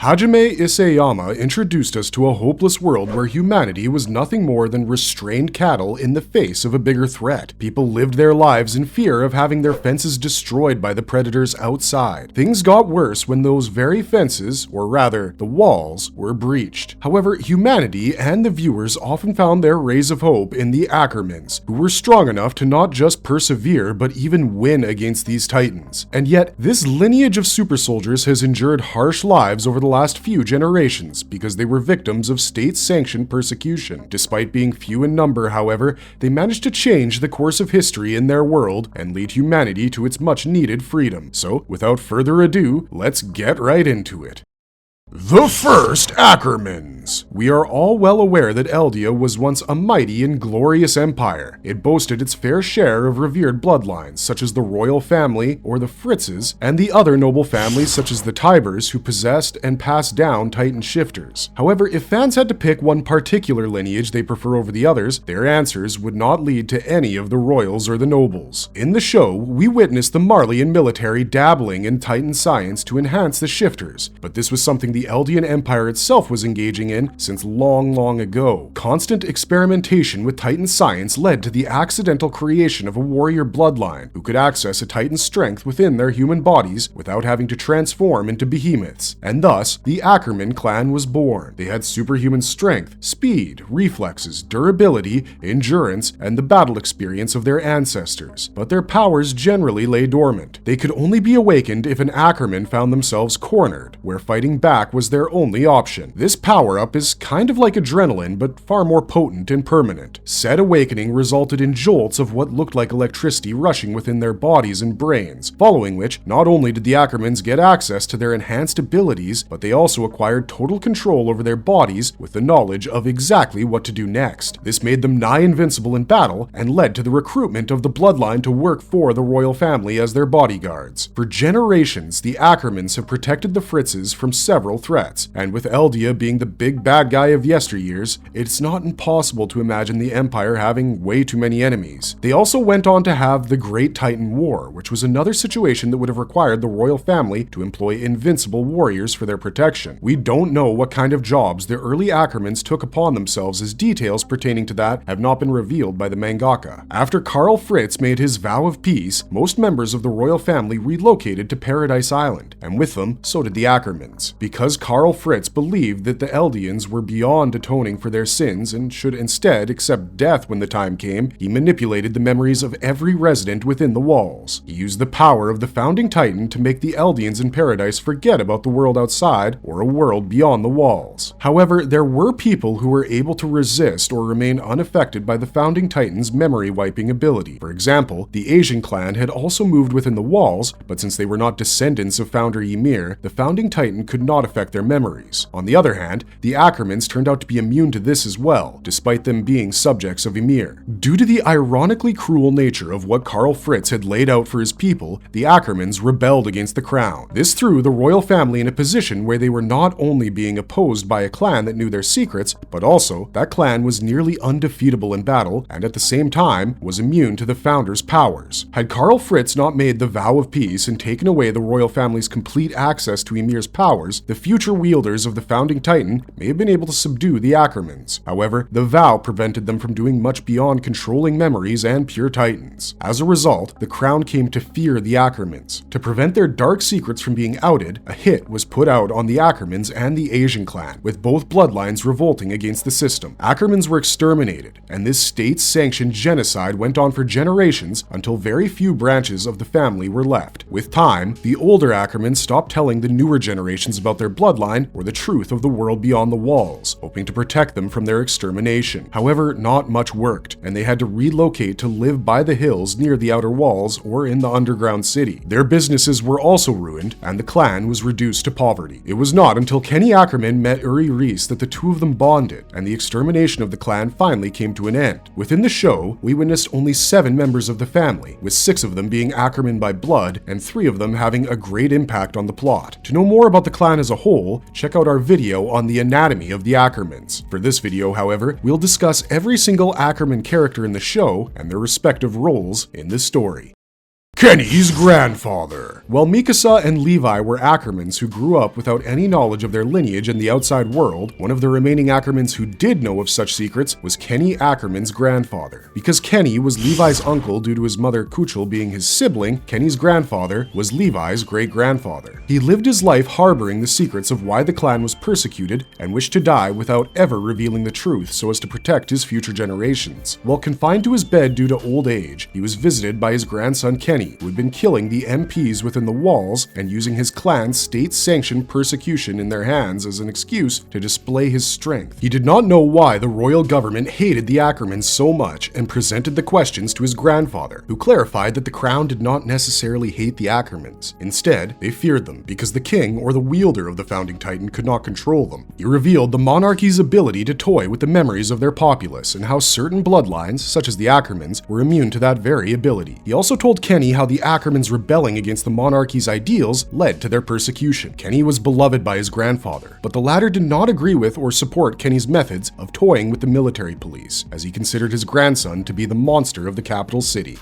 Hajime Isayama introduced us to a hopeless world where humanity was nothing more than restrained cattle in the face of a bigger threat. People lived their lives in fear of having their fences destroyed by the predators outside. Things got worse when those very fences, or rather, the walls, were breached. However, humanity and the viewers often found their rays of hope in the Ackermans, who were strong enough to not just persevere, but even win against these titans. And yet, this lineage of super soldiers has endured harsh lives over the last few generations because they were victims of state-sanctioned persecution. Despite being few in number, however, they managed to change the course of history in their world and lead humanity to its much-needed freedom. So, without further ado, let's get right into it. The first Ackermans. We are all well aware that Eldia was once a mighty and glorious empire. It boasted its fair share of revered bloodlines, such as the royal family, or the Fritzes, and the other noble families such as the Tybers, who possessed and passed down Titan shifters. However, if fans had to pick one particular lineage they prefer over the others, their answers would not lead to any of the royals or the nobles. In the show, we witnessed the Marleyan military dabbling in Titan science to enhance the shifters, but this was something the Eldian Empire itself was engaging in since long ago. Constant experimentation with Titan science led to the accidental creation of a warrior bloodline who could access a Titan's strength within their human bodies without having to transform into behemoths, and thus the Ackerman clan was born. They had superhuman strength, speed, reflexes, durability, endurance, and the battle experience of their ancestors, but their powers generally lay dormant. They could only be awakened if an Ackerman found themselves cornered, where fighting back was their only option. This power-up is kind of like adrenaline, but far more potent and permanent. Said awakening resulted in jolts of what looked like electricity rushing within their bodies and brains, following which, not only did the Ackermans get access to their enhanced abilities, but they also acquired total control over their bodies with the knowledge of exactly what to do next. This made them nigh invincible in battle and led to the recruitment of the bloodline to work for the royal family as their bodyguards. For generations, the Ackermans have protected the Fritzes from several threats, and with Eldia being the big bad guy of yesteryears, it's not impossible to imagine the Empire having way too many enemies. They also went on to have the Great Titan War, which was another situation that would have required the royal family to employ invincible warriors for their protection. We don't know what kind of jobs the early Ackermans took upon themselves, as details pertaining to that have not been revealed by the mangaka. After Karl Fritz made his vow of peace, most members of the royal family relocated to Paradise Island, and with them, so did the Ackermans. Because Karl Fritz believed that the Eldians were beyond atoning for their sins and should instead accept death when the time came, he manipulated the memories of every resident within the walls. He used the power of the founding Titan to make the Eldians in Paradise forget about the world outside or a world beyond the walls. However, there were people who were able to resist or remain unaffected by the founding Titan's memory wiping ability. For example, the Asian clan had also moved within the walls, but since they were not descendants of founder Ymir, the founding Titan could not affect their memories. On the other hand, the Ackermans turned out to be immune to this as well, despite them being subjects of Ymir. Due to the ironically cruel nature of what Karl Fritz had laid out for his people, the Ackermans rebelled against the crown. This threw the royal family in a position where they were not only being opposed by a clan that knew their secrets, but also that clan was nearly undefeatable in battle and at the same time was immune to the founder's powers. Had Karl Fritz not made the vow of peace and taken away the royal family's complete access to Ymir's powers, the future wielders of the founding Titan may have been able to subdue the Ackermans. However, the vow prevented them from doing much beyond controlling memories and pure Titans. As a result, the crown came to fear the Ackermans. To prevent their dark secrets from being outed, a hit was put out on the Ackermans and the Asian clan, with both bloodlines revolting against the system. Ackermans were exterminated, and this state-sanctioned genocide went on for generations until very few branches of the family were left. With time, the older Ackermans stopped telling the newer generations about their bloodline or the truth of the world beyond the walls, hoping to protect them from their extermination. However, not much worked, and they had to relocate to live by the hills near the outer walls or in the underground city. Their businesses were also ruined, and the clan was reduced to poverty. It was not until Kenny Ackerman met Uri Reese that the two of them bonded, and the extermination of the clan finally came to an end. Within the show, we witnessed only 7 members of the family, with 6 of them being Ackerman by blood, and 3 of them having a great impact on the plot. To know more about the clan as a whole, check out our video on the anatomy of the Ackermans. For this video, however, we'll discuss every single Ackerman character in the show and their respective roles in the story. Kenny's grandfather. While Mikasa and Levi were Ackermans who grew up without any knowledge of their lineage and the outside world, one of the remaining Ackermans who did know of such secrets was Kenny Ackerman's grandfather. Because Kenny was Levi's uncle due to his mother Kuchel being his sibling, Kenny's grandfather was Levi's great-grandfather. He lived his life harboring the secrets of why the clan was persecuted and wished to die without ever revealing the truth so as to protect his future generations. While confined to his bed due to old age, he was visited by his grandson Kenny, who had been killing the MPs within the walls and using his clan's state-sanctioned persecution in their hands as an excuse to display his strength. He did not know why the royal government hated the Ackermans so much and presented the questions to his grandfather, who clarified that the crown did not necessarily hate the Ackermans. Instead, they feared them because the king or the wielder of the founding titan could not control them. He revealed the monarchy's ability to toy with the memories of their populace and how certain bloodlines, such as the Ackermans, were immune to that very ability. He also told Kenny how the Ackermans rebelling against the monarchy's ideals led to their persecution. Kenny was beloved by his grandfather, but the latter did not agree with or support Kenny's methods of toying with the military police, as he considered his grandson to be the monster of the capital city.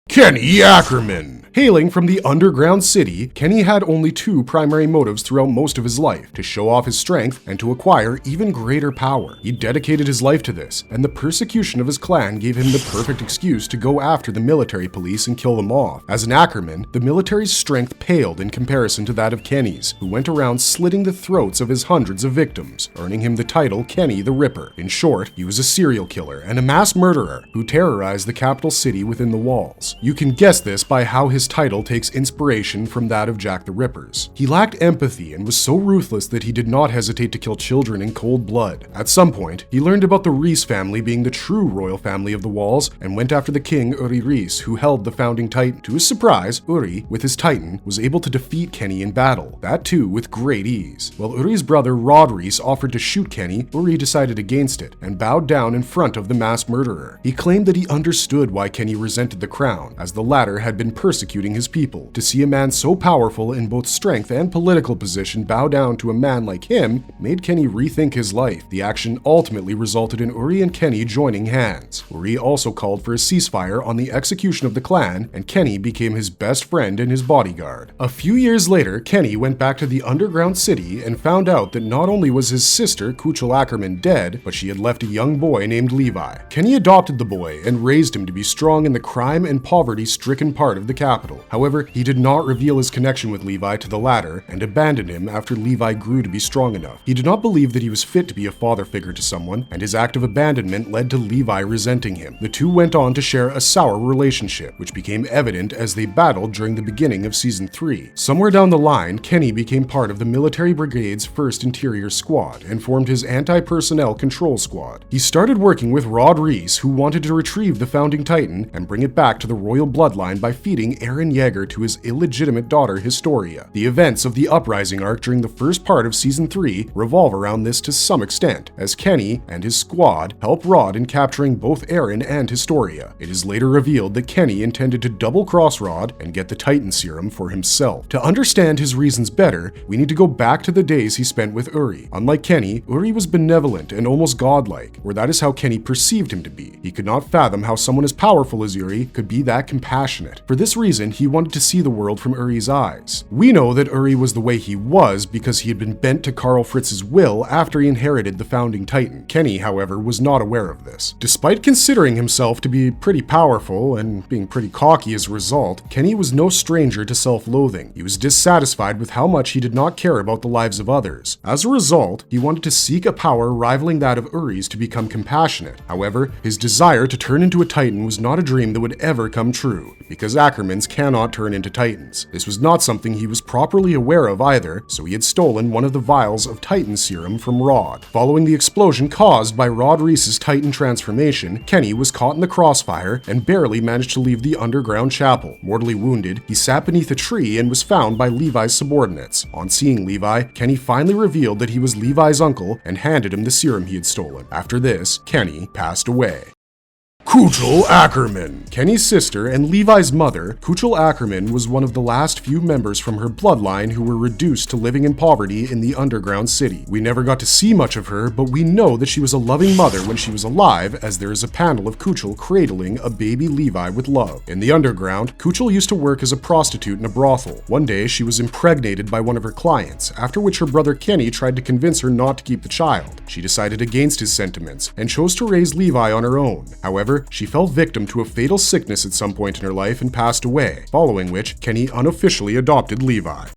Kenny Ackerman. Hailing from the underground city, Kenny had only two primary motives throughout most of his life: to show off his strength and to acquire even greater power. He dedicated his life to this, and the persecution of his clan gave him the perfect excuse to go after the military police and kill them off. As an Ackerman, the military's strength paled in comparison to that of Kenny's, who went around slitting the throats of his hundreds of victims, earning him the title Kenny the Ripper. In short, he was a serial killer and a mass murderer who terrorized the capital city within the walls. You can guess this by how his title takes inspiration from that of Jack the Ripper's. He lacked empathy and was so ruthless that he did not hesitate to kill children in cold blood. At some point, he learned about the Rhys family being the true royal family of the walls and went after the king Uri Rhys, who held the founding titan. To his surprise, Uri, with his titan, was able to defeat Kenny in battle, that too with great ease. While Uri's brother Rod Rhys offered to shoot Kenny, Uri decided against it and bowed down in front of the mass murderer. He claimed that he understood why Kenny resented the crown, as the latter had been persecuting his people. To see a man so powerful in both strength and political position bow down to a man like him made Kenny rethink his life. The action ultimately resulted in Uri and Kenny joining hands. Uri also called for a ceasefire on the execution of the clan, and Kenny became his best friend and his bodyguard. A few years later, Kenny went back to the underground city and found out that not only was his sister Kuchel Ackerman dead, but she had left a young boy named Levi. Kenny adopted the boy and raised him to be strong in the crime and poverty-stricken part of the capital. However, he did not reveal his connection with Levi to the latter and abandoned him after Levi grew to be strong enough. He did not believe that he was fit to be a father figure to someone, and his act of abandonment led to Levi resenting him. The two went on to share a sour relationship, which became evident as they battled during the beginning of Season 3. Somewhere down the line, Kenny became part of the military brigade's 1st Interior Squad and formed his anti-personnel control squad. He started working with Rod Rhys, who wanted to retrieve the founding titan and bring it back to the royal bloodline by feeding Eren Yeager to his illegitimate daughter Historia. The events of the Uprising arc during the first part of Season 3 revolve around this to some extent, as Kenny and his squad help Rod in capturing both Eren and Historia. It is later revealed that Kenny intended to double-cross Rod and get the Titan Serum for himself. To understand his reasons better, we need to go back to the days he spent with Uri. Unlike Kenny, Uri was benevolent and almost godlike, or that is how Kenny perceived him to be. He could not fathom how someone as powerful as Uri could be that compassionate. For this reason, he wanted to see the world from Uri's eyes. We know that Uri was the way he was because he had been bent to Karl Fritz's will after he inherited the founding titan. Kenny, however, was not aware of this. Despite considering himself to be pretty powerful and being pretty cocky as a result, Kenny was no stranger to self-loathing. He was dissatisfied with how much he did not care about the lives of others. As a result, he wanted to seek a power rivaling that of Uri's to become compassionate. However, his desire to turn into a titan was not a dream that would ever come true, because Ackermans cannot turn into titans. This was not something he was properly aware of either, so he had stolen one of the vials of Titan Serum from Rod. Following the explosion caused by Rod Rhys's Titan transformation, Kenny was caught in the crossfire and barely managed to leave the underground chapel. Mortally wounded, he sat beneath a tree and was found by Levi's subordinates. On seeing Levi, Kenny finally revealed that he was Levi's uncle and handed him the serum he had stolen. After this, Kenny passed away. Kuchel Ackerman. Kenny's sister and Levi's mother, Kuchel Ackerman, was one of the last few members from her bloodline who were reduced to living in poverty in the underground city. We never got to see much of her, but we know that she was a loving mother when she was alive, as there is a panel of Kuchel cradling a baby Levi with love. In the underground, Kuchel used to work as a prostitute in a brothel. One day, she was impregnated by one of her clients, after which her brother Kenny tried to convince her not to keep the child. She decided against his sentiments and chose to raise Levi on her own. However, she fell victim to a fatal sickness at some point in her life and passed away, following which Kenny unofficially adopted Levi.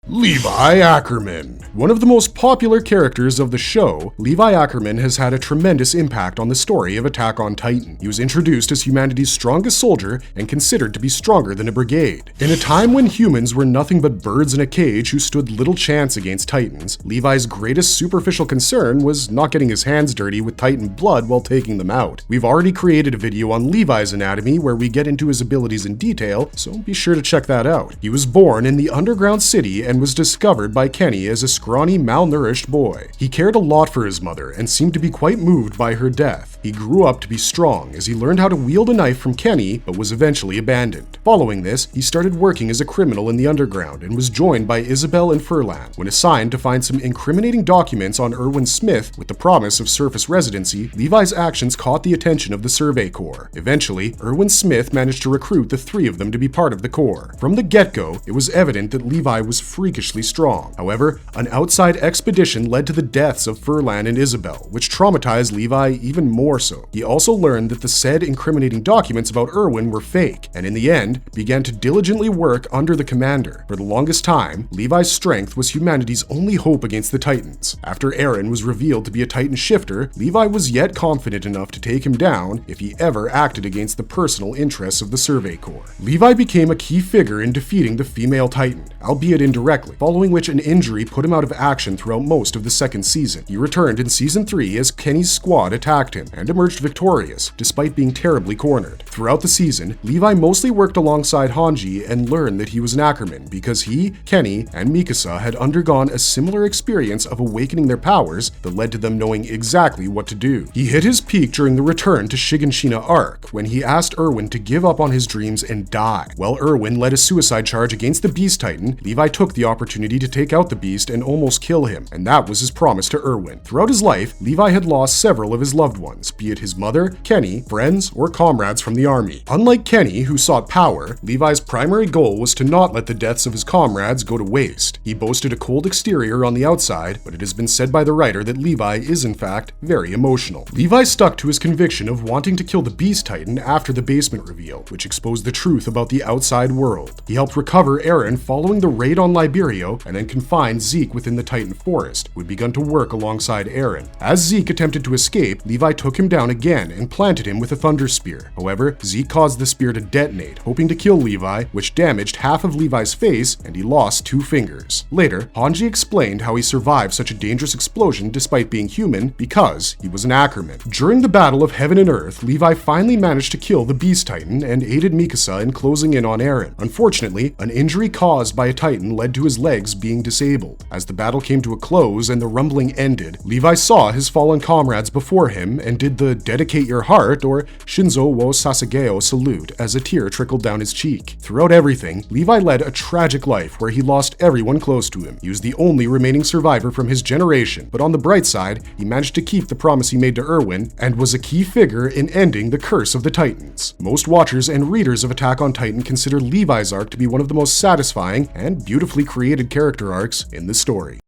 Levi Ackerman. One of the most popular characters of the show, Levi Ackerman has had a tremendous impact on the story of Attack on Titan. He was introduced as humanity's strongest soldier and considered to be stronger than a brigade. In a time when humans were nothing but birds in a cage who stood little chance against Titans, Levi's greatest superficial concern was not getting his hands dirty with Titan blood while taking them out. We've already created a video on Levi's anatomy where we get into his abilities in detail, so be sure to check that out. He was born in the underground city and was discovered by Kenny as a scrawny, malnourished boy. He cared a lot for his mother and seemed to be quite moved by her death. He grew up to be strong as he learned how to wield a knife from Kenny, but was eventually abandoned. Following this, he started working as a criminal in the underground and was joined by Isabel and Furlan. When assigned to find some incriminating documents on Erwin Smith with the promise of surface residency, Levi's actions caught the attention of the Survey Corps. Eventually, Erwin Smith managed to recruit the three of them to be part of the Corps. From the get-go, it was evident that Levi was freakishly strong. However, an outside expedition led to the deaths of Furlan and Isabel, which traumatized Levi even more so. He also learned that the said incriminating documents about Erwin were fake, and in the end, began to diligently work under the commander. For the longest time, Levi's strength was humanity's only hope against the Titans. After Eren was revealed to be a Titan shifter, Levi was yet confident enough to take him down if he ever acted against the personal interests of the Survey Corps. Levi became a key figure in defeating the female Titan, albeit indirectly, following which an injury put him out of action throughout most of the second season. He returned in season 3 as Kenny's squad attacked him, and emerged victorious, despite being terribly cornered. Throughout the season, Levi mostly worked alongside Hanji and learned that he was an Ackerman because he, Kenny, and Mikasa had undergone a similar experience of awakening their powers that led to them knowing exactly what to do. He hit his peak during the return to Shiganshina arc, when he asked Erwin to give up on his dreams and die. While Erwin led a suicide charge against the Beast Titan, Levi took the opportunity to take out the Beast and almost kill him, and that was his promise to Erwin. Throughout his life, Levi had lost several of his loved ones, be it his mother, Kenny, friends, or comrades from the army. Unlike Kenny, who sought power, Levi's primary goal was to not let the deaths of his comrades go to waste. He boasted a cold exterior on the outside, but it has been said by the writer that Levi is in fact very emotional. Levi stuck to his conviction of wanting to kill the Beast Titan after the basement reveal, which exposed the truth about the outside world. He helped recover Eren following the raid on Liberio, and then confined Zeke within the Titan forest, who had begun to work alongside Eren. As Zeke attempted to escape, Levi took him down again and planted him with a thunder spear. However, Zeke caused the spear to detonate, hoping to kill Levi, which damaged half of Levi's face and he lost 2 fingers. Later, Hanji explained how he survived such a dangerous explosion despite being human because he was an Ackerman. During the Battle of Heaven and Earth, Levi finally managed to kill the Beast Titan and aided Mikasa in closing in on Eren. Unfortunately, an injury caused by a Titan led to his legs being disabled. As the battle came to a close and the rumbling ended, Levi saw his fallen comrades before him and did the dedicate your heart or Shinzo wo Sasageo salute as a tear trickled down his cheek. Throughout everything, Levi led a tragic life where he lost everyone close to him. He was the only remaining survivor from his generation, but on the bright side, he managed to keep the promise he made to Erwin and was a key figure in ending the curse of the Titans. Most watchers and readers of Attack on Titan consider Levi's arc to be one of the most satisfying and beautifully created character arcs in the story.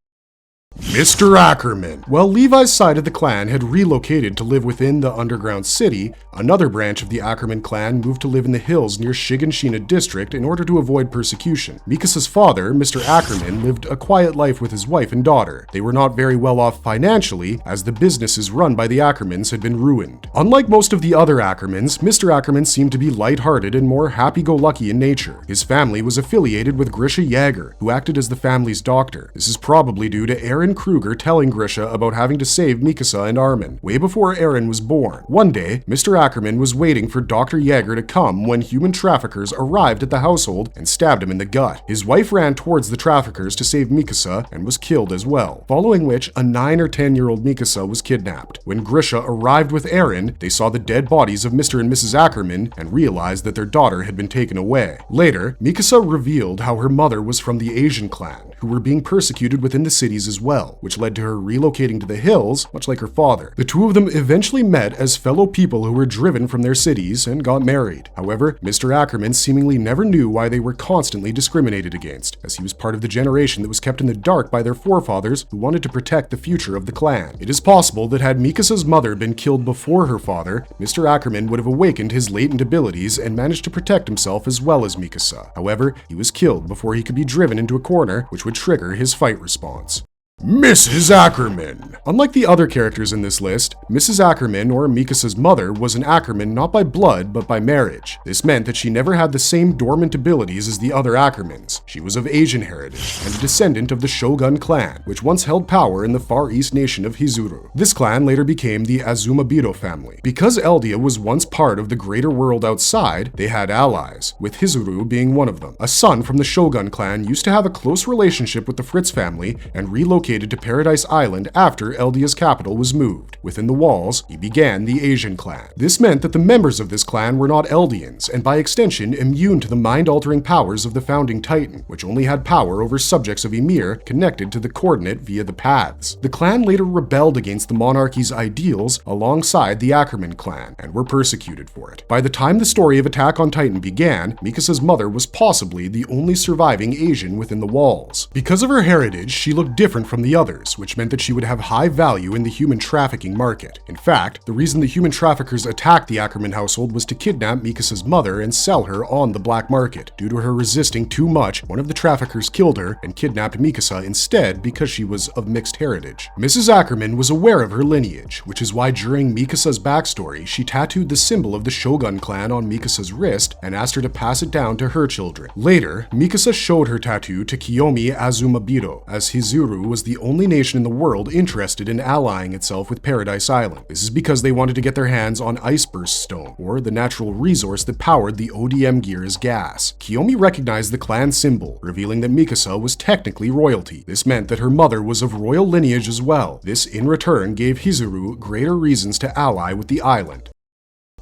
Mr. Ackerman. While Levi's side of the clan had relocated to live within the underground city, another branch of the Ackerman clan moved to live in the hills near Shiganshina district in order to avoid persecution. Mikasa's father, Mr. Ackerman, lived a quiet life with his wife and daughter. They were not very well off financially, as the businesses run by the Ackermans had been ruined. Unlike most of the other Ackermans, Mr. Ackerman seemed to be lighthearted and more happy-go-lucky in nature. His family was affiliated with Grisha Jaeger, who acted as the family's doctor. This is probably due to Eren Aaron Kruger telling Grisha about having to save Mikasa and Armin, way before Aaron was born. One day, Mr. Ackerman was waiting for Dr. Yeager to come when human traffickers arrived at the household and stabbed him in the gut. His wife ran towards the traffickers to save Mikasa and was killed as well, following which a 9 or 10-year-old Mikasa was kidnapped. When Grisha arrived with Aaron, they saw the dead bodies of Mr. and Mrs. Ackerman and realized that their daughter had been taken away. Later, Mikasa revealed how her mother was from the Asian clan, who were being persecuted within the cities as well, which led to her relocating to the hills, much like her father. The two of them eventually met as fellow people who were driven from their cities and got married. However, Mr. Ackerman seemingly never knew why they were constantly discriminated against, as he was part of the generation that was kept in the dark by their forefathers who wanted to protect the future of the clan. It is possible that had Mikasa's mother been killed before her father, Mr. Ackerman would have awakened his latent abilities and managed to protect himself as well as Mikasa. However, he was killed before he could be driven into a corner, which would trigger his fight response. Mrs. Ackerman. Unlike the other characters in this list, Mrs. Ackerman, or Mikasa's mother, was an Ackerman not by blood but by marriage. This meant that she never had the same dormant abilities as the other Ackermans. She was of Asian heritage and a descendant of the Shogun clan, which once held power in the Far East nation of Hizuru. This clan later became the Azumabito family. Because Eldia was once part of the greater world outside, they had allies, with Hizuru being one of them. A son from the Shogun clan used to have a close relationship with the Fritz family and relocated to Paradise Island after Eldia's capital was moved. Within the walls, he began the Asian clan. This meant that the members of this clan were not Eldians, and by extension immune to the mind-altering powers of the founding Titan, which only had power over subjects of Ymir connected to the coordinate via the paths. The clan later rebelled against the monarchy's ideals alongside the Ackerman clan, and were persecuted for it. By the time the story of Attack on Titan began, Mikasa's mother was possibly the only surviving Asian within the walls. Because of her heritage, she looked different from the others, which meant that she would have high value in the human trafficking market. In fact, the reason the human traffickers attacked the Ackerman household was to kidnap Mikasa's mother and sell her on the black market. Due to her resisting too much, one of the traffickers killed her and kidnapped Mikasa instead because she was of mixed heritage. Mrs. Ackerman was aware of her lineage, which is why during Mikasa's backstory, she tattooed the symbol of the Shogun clan on Mikasa's wrist and asked her to pass it down to her children. Later, Mikasa showed her tattoo to Kiyomi Azumabito, as Hizuru was the only nation in the world interested in allying itself with Paradise Island. This is because they wanted to get their hands on Ice Burst Stone, or the natural resource that powered the ODM Gear's gas. Kiyomi recognized the clan symbol, revealing that Mikasa was technically royalty. This meant that her mother was of royal lineage as well. This, in return, gave Hizuru greater reasons to ally with the island.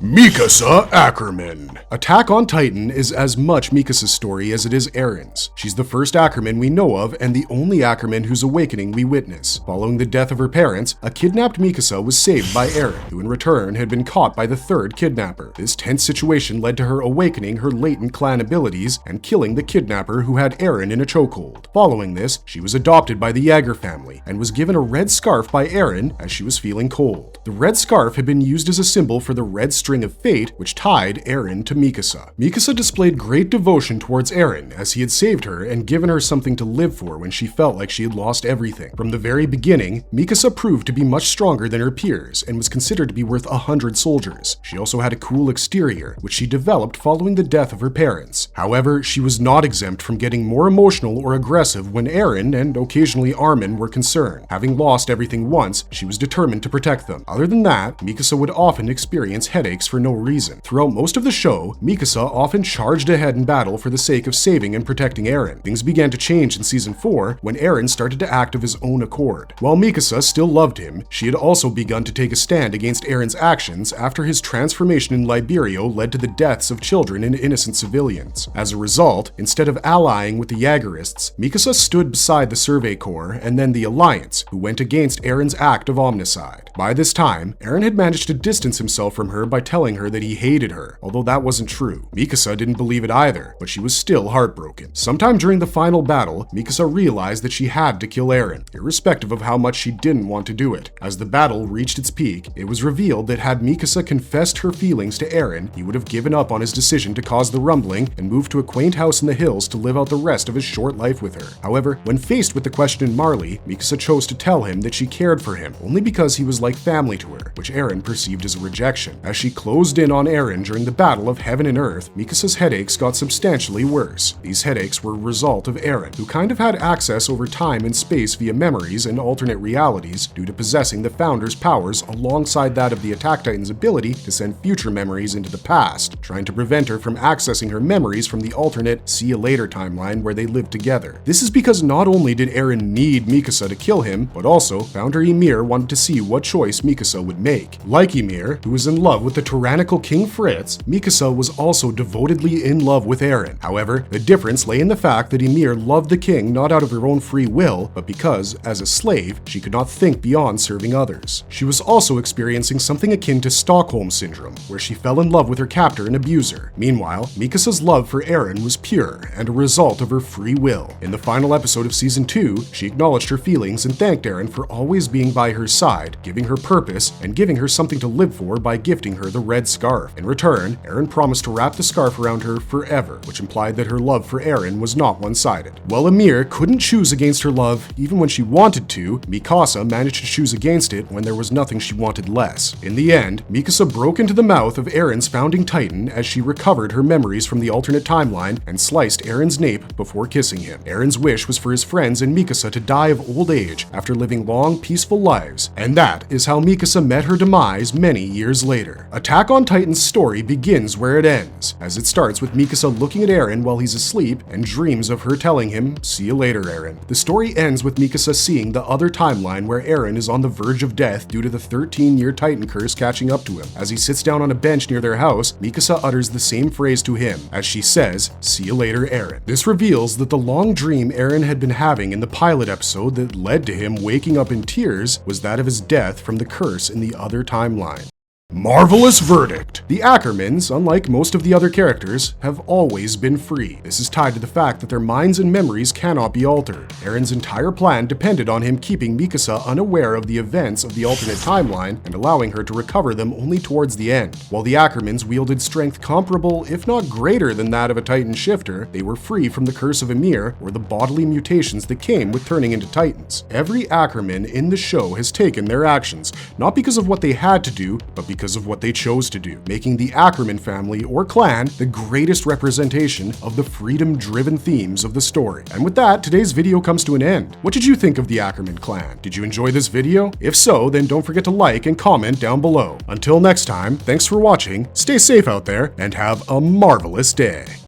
Mikasa Ackerman. Attack on Titan is as much Mikasa's story as it is Aaron's. She's the first Ackerman we know of and the only Ackerman whose awakening we witness. Following the death of her parents, a kidnapped Mikasa was saved by Aaron, who in return had been caught by the third kidnapper. This tense situation led to her awakening her latent clan abilities and killing the kidnapper who had Aaron in a chokehold. Following this, she was adopted by the Yeager family and was given a red scarf by Aaron as she was feeling cold. The red scarf had been used as a symbol for the red string of fate which tied Aaron to Mikasa. Mikasa displayed great devotion towards Aaron as he had saved her and given her something to live for when she felt like she had lost everything. From the very beginning, Mikasa proved to be much stronger than her peers and was considered to be worth 100 soldiers. She also had a cool exterior, which she developed following the death of her parents. However, she was not exempt from getting more emotional or aggressive when Aaron and occasionally Armin were concerned. Having lost everything once, she was determined to protect them. Other than that, Mikasa would often experience headaches for no reason. Throughout most of the show, Mikasa often charged ahead in battle for the sake of saving and protecting Aaron. Things began to change in season 4 when Aaron started to act of his own accord. While Mikasa still loved him, she had also begun to take a stand against Aaron's actions after his transformation in Liberio led to the deaths of children and innocent civilians. As a result, instead of allying with the Jaegerists, Mikasa stood beside the Survey Corps and then the Alliance, who went against Aaron's act of omnicide. By this time, Aaron had managed to distance himself from her by telling her that he hated her, although that wasn't true. Mikasa didn't believe it either, but she was still heartbroken. Sometime during the final battle, Mikasa realized that she had to kill Aaron, irrespective of how much she didn't want to do it. As the battle reached its peak, it was revealed that had Mikasa confessed her feelings to Aaron, he would have given up on his decision to cause the rumbling and moved to a quaint house in the hills to live out the rest of his short life with her. However, when faced with the question in Marley, Mikasa chose to tell him that she cared for him only because he was like family to her, which Aaron perceived as a rejection. As she closed in on Eren during the battle of Heaven and Earth, Mikasa's headaches got substantially worse. These headaches were a result of Eren, who kind of had access over time and space via memories and alternate realities due to possessing the Founder's powers alongside that of the Attack Titan's ability to send future memories into the past, trying to prevent her from accessing her memories from the alternate See You Later timeline where they lived together. This is because not only did Eren need Mikasa to kill him, but also Founder Ymir wanted to see what choice Mikasa would make. Like Ymir, who was in love with the tyrannical King Fritz, Mikasa was also devotedly in love with Eren. However, the difference lay in the fact that Ymir loved the king not out of her own free will, but because, as a slave, she could not think beyond serving others. She was also experiencing something akin to Stockholm Syndrome, where she fell in love with her captor and abuser. Meanwhile, Mikasa's love for Eren was pure and a result of her free will. In the final episode of Season 2, she acknowledged her feelings and thanked Eren for always being by her side, giving her purpose, and giving her something to live for by gifting her the red scarf. In return, Eren promised to wrap the scarf around her forever, which implied that her love for Eren was not one-sided. While Ymir couldn't choose against her love even when she wanted to, Mikasa managed to choose against it when there was nothing she wanted less. In the end, Mikasa broke into the mouth of Eren's founding titan as she recovered her memories from the alternate timeline and sliced Eren's nape before kissing him. Eren's wish was for his friends and Mikasa to die of old age after living long, peaceful lives, and that is how Mikasa met her demise many years later. Attack on Titan's story begins where it ends, as it starts with Mikasa looking at Eren while he's asleep and dreams of her telling him, "See you later, Eren." The story ends with Mikasa seeing the other timeline where Eren is on the verge of death due to the 13-year Titan curse catching up to him. As he sits down on a bench near their house, Mikasa utters the same phrase to him, as she says, "See you later, Eren." This reveals that the long dream Eren had been having in the pilot episode that led to him waking up in tears was that of his death from the curse in the other timeline. Marvelous verdict! The Ackermans, unlike most of the other characters, have always been free. This is tied to the fact that their minds and memories cannot be altered. Eren's entire plan depended on him keeping Mikasa unaware of the events of the alternate timeline and allowing her to recover them only towards the end. While the Ackermans wielded strength comparable, if not greater than that of a Titan shifter, they were free from the curse of Ymir or the bodily mutations that came with turning into Titans. Every Ackerman in the show has taken their actions, not because of what they had to do, but because of what they chose to do, making the Ackerman family or clan the greatest representation of the freedom-driven themes of the story. And with that, today's video comes to an end. What did you think of the Ackerman clan? Did you enjoy this video? If so, then don't forget to like and comment down below. Until next time, thanks for watching, stay safe out there, and have a marvelous day.